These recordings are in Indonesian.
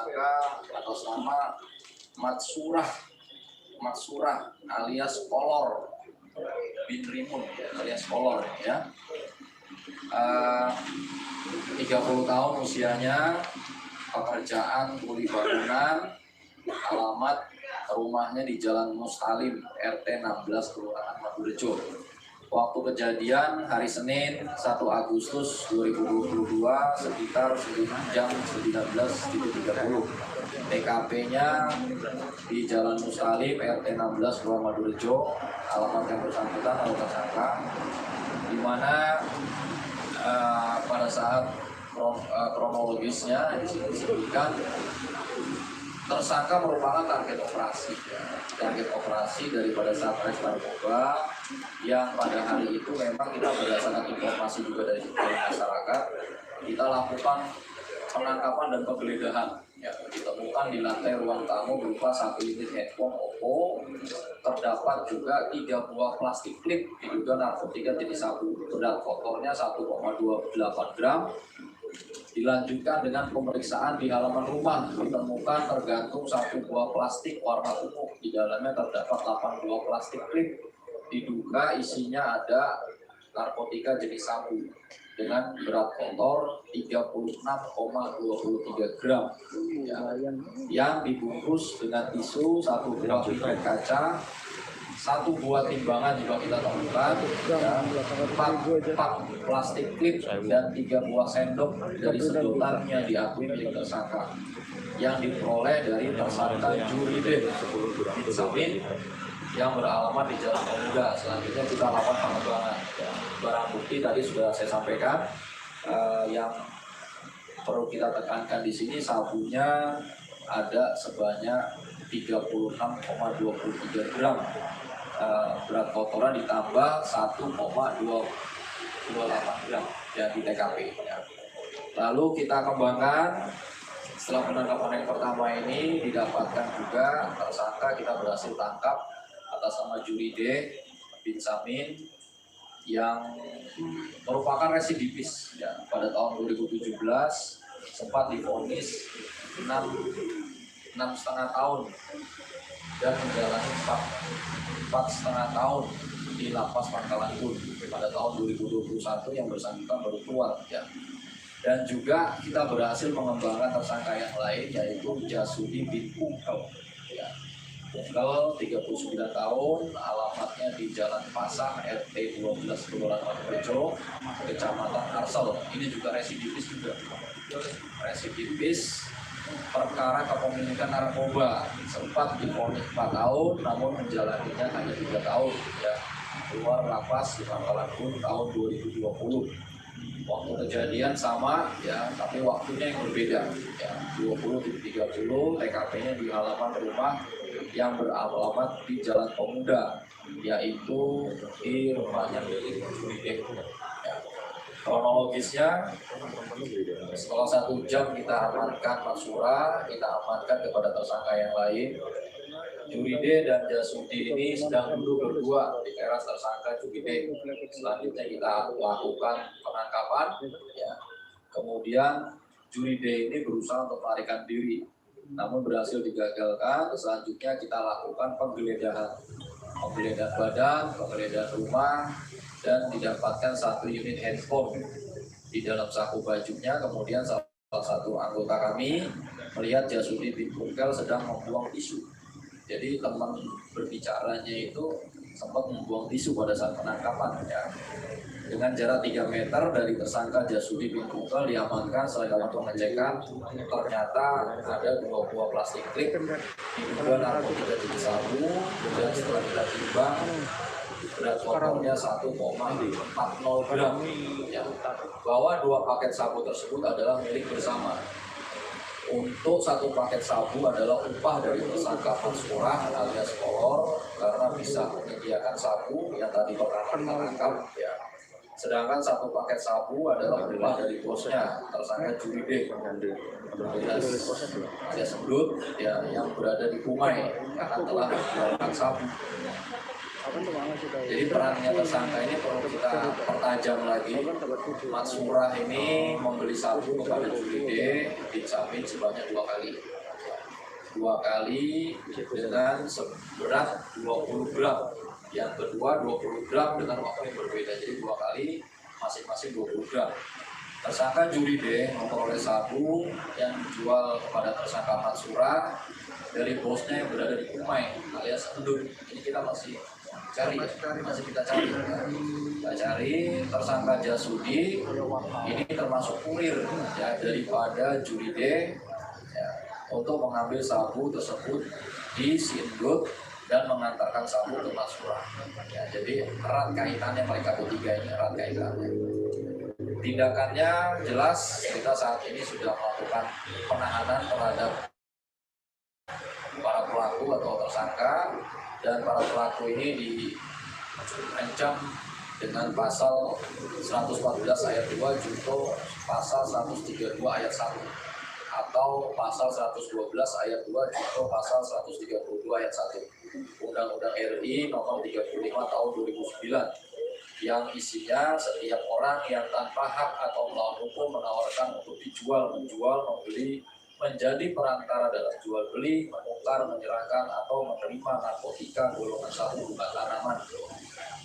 tersangka atas nama Matsurah alias Kolor bin Rimun alias Kolor ya. 30 tahun usianya, pekerjaan kuli bangunan, alamat rumahnya di Jalan Muslim RT 16 Kelurahan Madurejo. Waktu kejadian hari Senin 1 Agustus 2022 sekitar jam 19.30. TKP-nya di Jalan Muslim RT 16 Kelurahan Madurejo. Alamat yang bersangkutan atau tersangka, di mana pada saat kronologisnya disebutkan tersangka merupakan target operasi daripada Satres Narkoba yang pada hari itu memang kita berdasarkan informasi juga dari masyarakat, kita lakukan penangkapan dan penggeledahan. Ya, ditemukan di lantai ruang tamu berupa 1 unit handphone Oppo, terdapat juga 3 buah plastik klip diduga narkotika jenis sabu, berat kotornya 1,28 gram. Dilanjutkan dengan pemeriksaan di halaman rumah, ditemukan tergantung 1 buah plastik warna ungu, di dalamnya terdapat 8 buah plastik klip, diduga isinya ada narkotika jenis sabu dengan berat kotor 36,23 gram ya, yang dibungkus dengan tisu, 1 buah pipet kaca, 1 buah timbangan juga kita temukan ya, 4 plastik klip dan 3 buah sendok dari sedotan yang diakui milik tersangka yang diperoleh dari tersangka Juride bin Samin yang beralamat di Jalan Pemuda. Selanjutnya kita lakukan pengembangan. Barang bukti tadi sudah saya sampaikan, yang perlu kita tekankan di sini sabunya ada sebanyak 36,23 gram, berat kotoran ditambah 1,28 gram ya di TKP. Ya. Lalu kita kembangkan. Setelah penangkapan yang pertama ini didapatkan juga tersangka kita berhasil tangkap atas nama Juride bin Samin yang merupakan residivis ya. Pada tahun 2017 sempat divonis 6,5 tahun dan menjalani 4,5 tahun di Lapas Pangkalan Bun. Pada tahun 2021 yang bersangkutan baru keluar ya. Dan juga kita berhasil mengembangkan tersangka yang lain yaitu Jasudi bin Ungkel ya. Ungkel 39 tahun, alamatnya di Jalan Pasang RT 12 Kelurahan Madurejo, Kecamatan Arsel. Ini juga residivis perkara kepemilikan narkoba, sempat divonis 4 tahun namun menjalaninya hanya 3 tahun ya. Keluar lapas di Pangkalan Bun tahun 2020. Waktu kejadian sama ya, tapi waktunya yang berbeda ya. 20.30 TKP-nya di halaman rumah yang beralamat di Jalan Pemuda, yaitu di rumahnya milik Juride ya. Kronologisnya setelah 1 jam kita amankan Matsurah, kita amankan kepada tersangka yang lain. Juride dan Jasudi ini sedang duduk berdua di teras tersangka Juride. Selanjutnya kita lakukan penangkapan ya. Kemudian Juride ini berusaha untuk melarikan diri namun berhasil digagalkan. Selanjutnya kita lakukan penggeledahan badan, penggeledahan rumah, dan didapatkan 1 unit handphone di dalam saku bajunya. Kemudian salah satu anggota kami melihat Jasudi bin Ungkel sedang membuang tisu. Jadi teman berbicaranya itu sempat membuang tisu pada saat penangkapan ya. Dengan jarak 3 meter dari tersangka Jasudi bin Ungkel diamankan. Setelah waktu pengecekan ternyata ada 2 buah plastik klip diduga narkotika jenis sabu, dan setelah kita timbang berat kotornya 1,40 gram ya. Bahwa 2 paket sabu tersebut adalah milik bersama. Untuk 1 paket sabu adalah upah dari tersangka Matsurah alias Kolor karena bisa menyediakan sabu yang tadi pertama kita tangkap ya. Sedangkan 1 paket sabu adalah upah dari bosnya tersangka Juride alias Seblut ya, yang berada di Kumai karena telah menjualkan sabu. Jadi perannya tersangka ini perlu kita pertajam lagi. Mat Surah ini membeli sabu kepada Juli D dijamin sebanyak 2 kali. 2 kali dengan seberat 20 gram. Yang kedua 20 gram dengan waktu yang berbeda. Jadi 2 kali masing-masing 20 gram. Tersangka Juli D memperoleh sabu yang dijual kepada tersangka Mat Surah dari bosnya yang berada di Kumai alias Endut. Ini kita masih cari, kita cari tersangka Jasudi ini termasuk kurir ya daripada Juli D ya, untuk mengambil sabu tersebut di Sindut dan mengantarkan sabu ke Mat Surah. Ya, jadi erat kaitannya mereka bertiga ini, erat kaitannya. Tindakannya jelas, kita saat ini sudah melakukan penahanan terhadap para pelaku atau tersangka, dan para pelaku ini diancam dengan pasal 114 ayat 2 junto pasal 132 ayat 1 atau pasal 112 ayat 2 junto pasal 132 ayat 1 Undang-Undang RI nomor 35 tahun 2009 yang isinya setiap orang yang tanpa hak atau melawan hukum menawarkan untuk dijual, menjual, membeli, menjadi perantara dalam jual beli, menukar, menyerahkan atau menerima narkotika golongan 1 bukan tanaman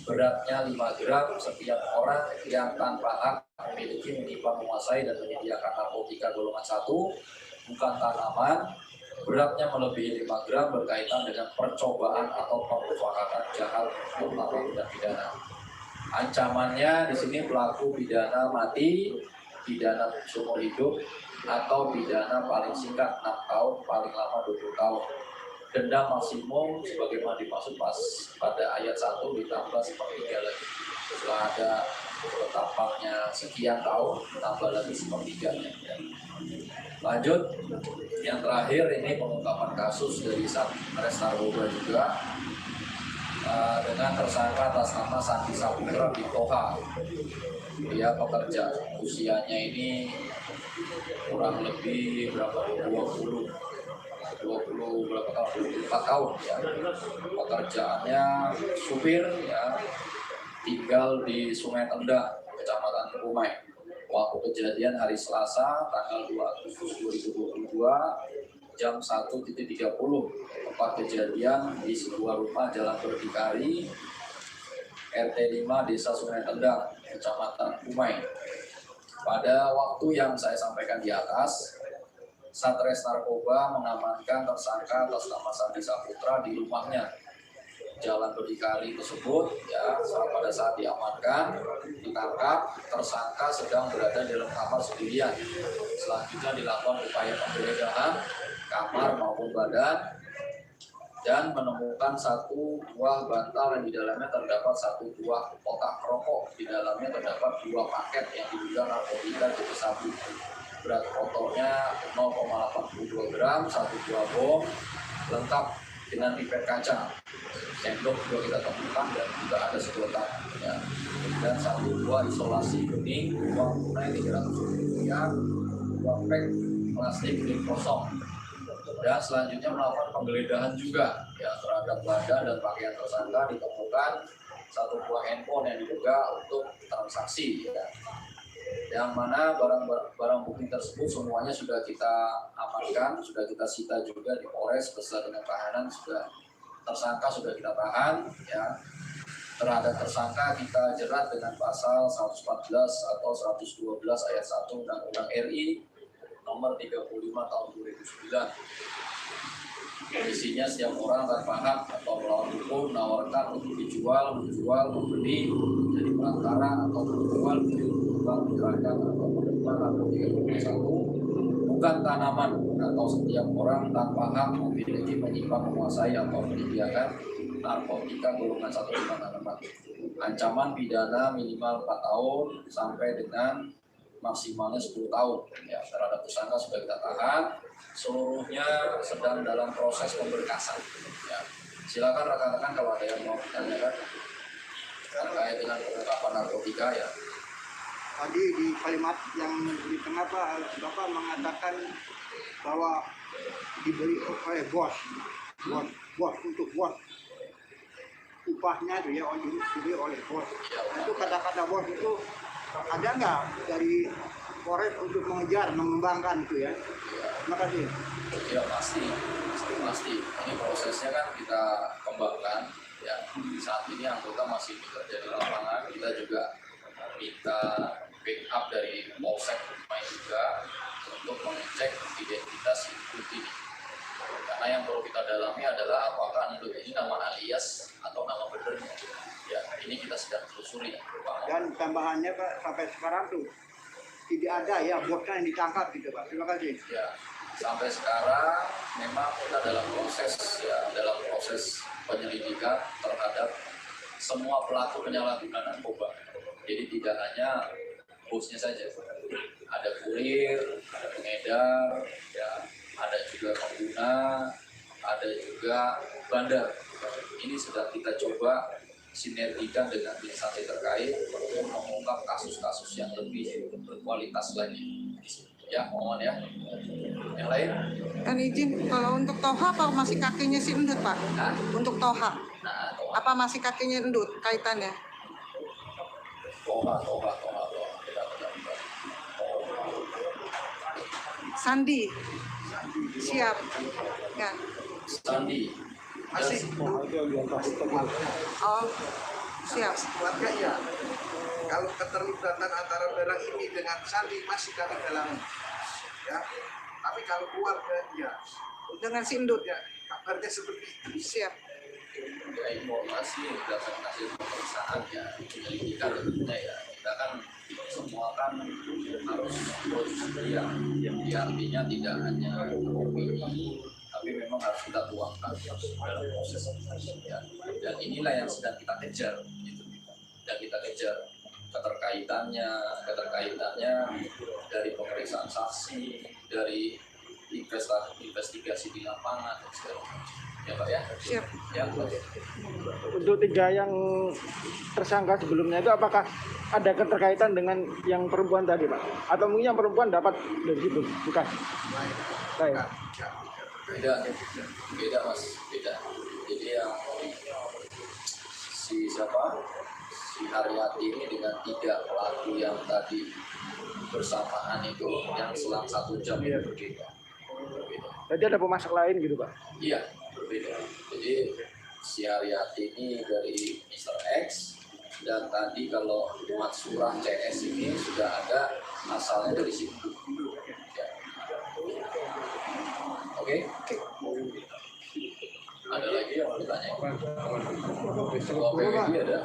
beratnya 5 gram setiap orang yang tanpa hak memiliki, menyimpan, menguasai dan menyediakan narkotika golongan 1 bukan tanaman beratnya melebihi 5 gram berkaitan dengan percobaan atau pemufakatan jahat terutama tindak pidana. Ancamannya di sini pelaku pidana mati, pidana seumur hidup, atau pidana paling singkat 6 tahun, paling lama 20 tahun. Denda maksimum sebagaimana dimaksud pada ayat 1 ditambah sepertiga lagi. Setelah ada ketapaknya sekian tahun, tambah lagi sepertiga. Lanjut, yang terakhir ini pengungkapan kasus dari Satres Narkoba juga. Dengan tersangka atas nama Sandi Saputra di Toha. Dia pekerja, usianya ini kurang lebih berapa 24 tahun ya. Pekerjaannya supir ya, tinggal di Sungai Tendang, Kecamatan Kumai. Waktu kejadian hari Selasa tanggal 2 Agustus 2022 jam 1.30 tempat kejadian di sebuah rumah Jalan Berdikari RT 5 Desa Sungai Tendang Kecamatan Kumai. Pada waktu yang saya sampaikan di atas, Satres Narkoba mengamankan tersangka atas nama Sandi Saputra di rumahnya Jalan Berdikari tersebut ya. Pada saat diamankan, ditangkap, tersangka sedang berada di dalam kamar sendirian. Selanjutnya dilakukan upaya penggeledahan kamar maupun badan dan menemukan 1 buah bantal yang di dalamnya terdapat 1 buah kotak rokok. Di dalamnya terdapat 2 paket yang diduga narkotika jenis sabu. Berat kotornya 0,82 gram, 1 buah bom lengkap dengan pipet kaca. Sendok juga kita temukan dan juga ada sedotan ya. Dan 1 buah isolasi bening, uang tunai 300 rupiah, 2 pack plastik ring kosong. Dan selanjutnya melakukan penggeledahan juga ya terhadap badan dan pakaian tersangka. Ditemukan 1 buah handphone yang diduga untuk transaksi ya. Yang mana barang bukti tersebut semuanya sudah kita amankan, sudah kita sita juga di Polres beserta dengan tahanan. Tersangka sudah kita tahan ya. Terhadap tersangka kita jerat dengan pasal 114 atau 112 ayat 1 Undang-Undang RI nomor 35 tahun 2009. Isinya setiap orang tanpa hak atau melawan hukum menawarkan untuk dijual, menjual, membeli, jadi perantara atau menjual, menyerahkan atau menerima narkotika golongan 1 bukan tanaman atau setiap orang tanpa hak memiliki, menyimpan, menguasai atau menyediakan narkotika golongan 1 bukan tanaman. Ancaman pidana minimal 4 tahun sampai dengan maksimalnya 10 tahun ya. Terhadap tersangka sudah kita tahan, seluruhnya sedang dalam proses pemberkasan ya. Silakan rekan-rekan kalau ada yang mau ditanyakan terkait dengan pengungkapan narkotika ya. Tadi di kalimat yang di tengah Bapak mengatakan bahwa diberi oleh bos untuk bos. upahnya itu ya oleh bos. Ya, Nah, itu kata-kata bos itu ada nggak dari Polres untuk mengejar, mengembangkan itu ya? Terima kasih. ya pasti. Ini prosesnya kan kita kembangkan. Ya, saat ini anggota masih bekerja di lapangan. Kita juga minta backup dari Polsek Dumai juga untuk mengecek identitas induk ini. Karena yang perlu kita dalami adalah apakah induk ini nama alias atau nama benernya. Ya, ini kita sedang telusuri. Dan tambahannya Pak, sampai sekarang tuh tidak ada ya bosnya yang ditangkap gitu Pak. Terima kasih. Ya, sampai sekarang memang kita dalam proses penyelidikan terhadap semua pelaku penyalahgunaan narkoba. Jadi tidak hanya bosnya saja, ada kurir, ada pengedar, ya, ada juga pengguna, ada juga bandar. Ini sedang kita coba sinergikan dengan instansi terkait untuk mengungkap kasus-kasus yang lebih berkualitas lagi. Ya, mohon ya. Yang lain? Kan izin, kalau untuk toha apa masih kakinya si endut Pak? Nah, Untuk toha, nah, apa masih kakinya endut kaitannya? toha. Sandi, siap, ya. Sandi. Masih Oh, siap. Keluarga ya. Kalau keterlibatan antara orang ini dengan Sandi masih kami dalami. Ya. Tapi kalau keluarga ya, Dengan si endut, ya kabarnya seperti itu. siap. Ya, informasi berdasarkan hasil pemeriksaan ya penyelidikan tentunya ya kita kan semua kan harus yang artinya tidak hanya opini tapi memang harus kita tuangkan dalam proses ya. Dan inilah yang sedang kita kejar gitu. Dan kita kejar keterkaitannya dari pemeriksaan saksi, dari investigasi di lapangan dan segala macam. Ya Pak ya. Siap. Ya, Pak. Untuk 3 yang tersangka sebelumnya itu apakah ada keterkaitan dengan yang perempuan tadi Pak? Atau mungkin yang perempuan dapat dari situ? Bukan? Baik. Beda Mas, beda. Jadi yang si Haryati ini dengan 3 pelaku yang tadi bersamaan itu yang selang 1 jam itu berbeda. Jadi ada pemasak lain gitu Pak? Iya, berbeda. Jadi si Haryati ini dari Mr. X dan tadi kalau Matsurah CS ini sudah ada asalnya dari situ. Ya. Oke. Ada lagi yang mau ditanya? Ketua PWI ada?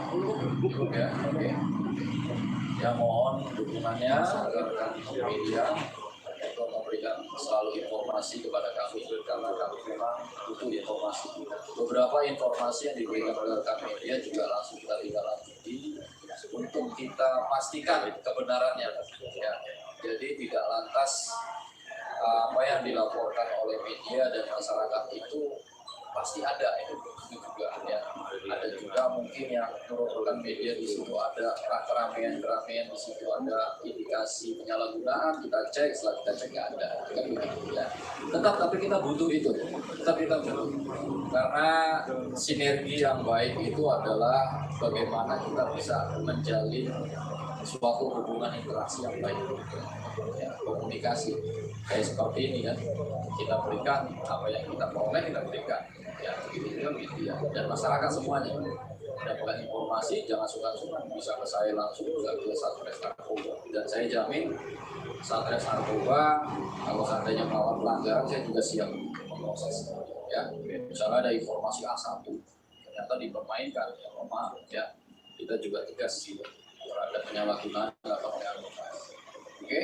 Ya, oke. Ya mohon dukungannya agar media untuk memberikan selalu informasi kepada kami karena kami memang butuh informasi. Beberapa informasi yang diberikan oleh rekan media juga langsung kita tindak lanjuti untuk kita pastikan kebenarannya. Ya. Jadi tidak lantas apa yang dilaporkan oleh media dan masyarakat itu pasti ada itu juga ya. Ada juga mungkin yang menurut rekan media di situ ada keramaian di situ ada indikasi penyalahgunaan, kita cek, setelah kita cek nggak ada kan begitu ya. Tapi kita butuh itu, karena sinergi yang baik itu adalah bagaimana kita bisa menjalin suatu hubungan interaksi yang baik ya, komunikasi kayak seperti ini kan kita berikan apa yang kita peroleh kita berikan ya begitu juga media dan masyarakat semuanya mendapatkan informasi jangan sungkan-sungkan bisa ke saya langsung juga ke Satres Narkoba dan saya jamin Satres Narkoba kalau seandainya melawan pelanggaran saya juga siap memproses ya misalnya ada informasi A1 ternyata dipermainkan ya maaf ya kita juga tegas sih terhadap penyalahgunaan atau penganggota. Oke?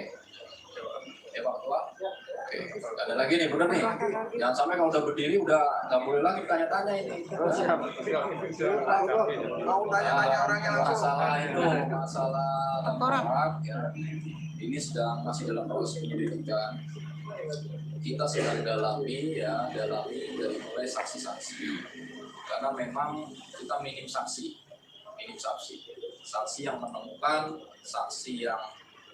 Ya Pak Ketua? Oke, ada lagi nih, bener nih. Jangan sampai kalau udah berdiri udah nggak boleh lagi tanya-tanya ini. Siap. Mau tanya-tanya orangnya langsung. Masalah tengkorak ya. Ini masih dalam proses penyelidikan. Kita sedang dalami dari mulai saksi-saksi. Karena memang kita minim saksi yang menemukan, saksi yang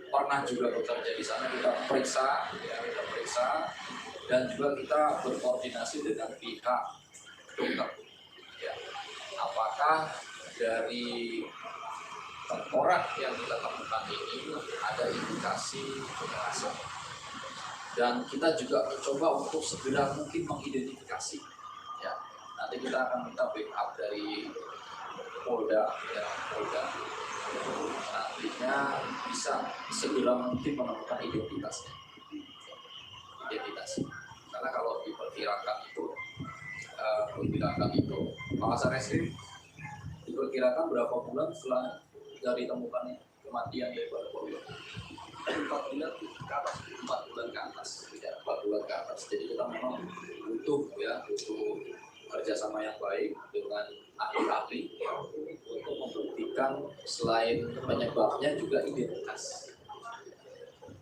pernah juga bekerja di sana kita periksa, dan juga kita berkoordinasi dengan pihak dokter. Ya, apakah apakah dari tengkorak yang kita temukan ini ada indikasi kekerasan. Dan kita juga mencoba untuk segera mungkin mengidentifikasi. Ya, nanti kita akan minta backup dari Polda, ya, Polda. Nantinya bisa segera mungkin menemukan identitasnya. Karena kalau diperkirakan itu, Makassar Reskrim diperkirakan berapa bulan setelah dari temukannya kematian daripada korban? 4 bulan ke atas, tidak 4 bulan ke atas. Jadi kita memang butuh kerjasama yang baik dengan ahli-ahli untuk membuktikan selain penyebabnya juga identitas.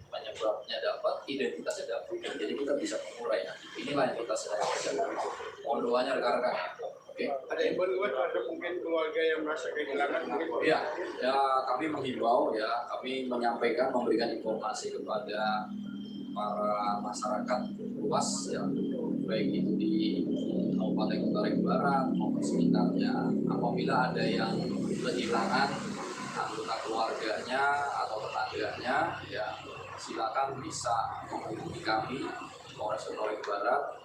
Penyebabnya dapat, identitasnya dapat. Jadi kita bisa mengurai. Inilah yang kita sedang kerjakan. Mohon doanya rekan-rekan. Oke. Ada imbauan ada mungkin keluarga yang merasa kehilangan mungkin. Ya, kami menghimbau, kami menyampaikan, memberikan informasi kepada para masyarakat luas, baik itu di Kabupaten Kutai Barat maupun sekitarnya. Apabila ada yang kehilangan anggota keluarganya atau tetangganya, silakan bisa menghubungi kami Polres Kutai Barat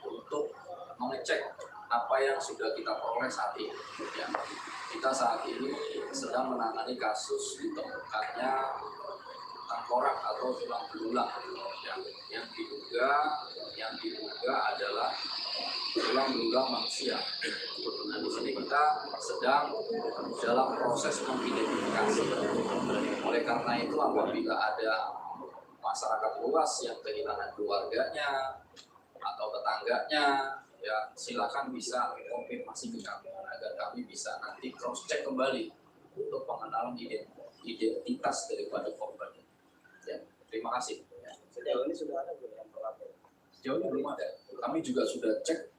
untuk mengecek apa yang sudah kita peroleh saat ini. Kita saat ini sedang menangani kasus ditemukannya tengkorak atau tulang belulang yang diduga adalah tulang belulang manusia. Nah, di sini kita sedang dalam proses mengidentifikasi. Oleh karena itu, apabila ada masyarakat luas yang kehilangan keluarganya atau tetangganya, silakan bisa konfirmasi ke kami agar kami bisa nanti cross check kembali untuk pengenalan identitas daripada korban. Terima kasih. Sejauh ini sudah ada belum yang terlapor? Sejauh ini belum ada. Kami juga sudah cek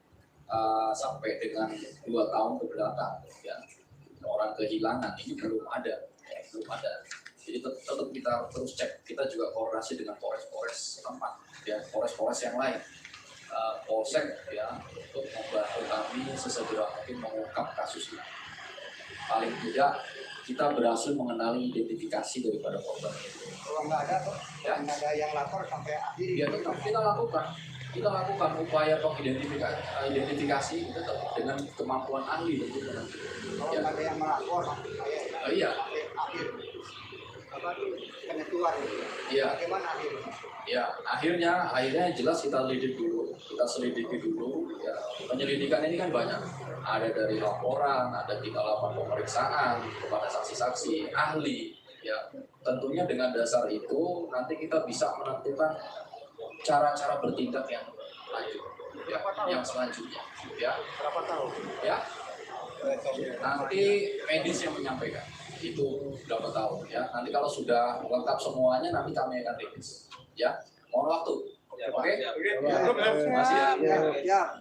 sampai dengan 2 tahun kebelakang. Orang kehilangan ini belum ada. Jadi tetap kita terus cek. Kita juga koordinasi dengan polres-polres tempat, polres-polres yang lain. Polsek untuk membantu kami sesegera mungkin mengungkap kasus ini. Paling tidak kita berhasil mengenali identifikasi daripada korban itu. Kalau nggak ada tuh, nggak ada yang lapor sampai akhir. Ya tetap kita lakukan upaya identifikasi tetap dengan kemampuan ahli tentu. Kalau nggak ada yang melapor sampai Iya. akhir apa tuh kena keluar gitu. Iya. Bagaimana akhirnya? Ya, akhirnya jelas kita selidiki dulu. Penyelidikan ini kan banyak. Ada dari laporan, ada kita lakukan pemeriksaan kepada saksi-saksi, ahli. Tentunya dengan dasar itu nanti kita bisa menentukan cara-cara bertindak yang lanjut, yang selanjutnya. Berapa tahun? Nanti medis yang menyampaikan itu berapa tahun. Nanti kalau sudah lengkap semuanya nanti kami akan rilis. Mohon waktu. Oke. Terima kasih. Ya.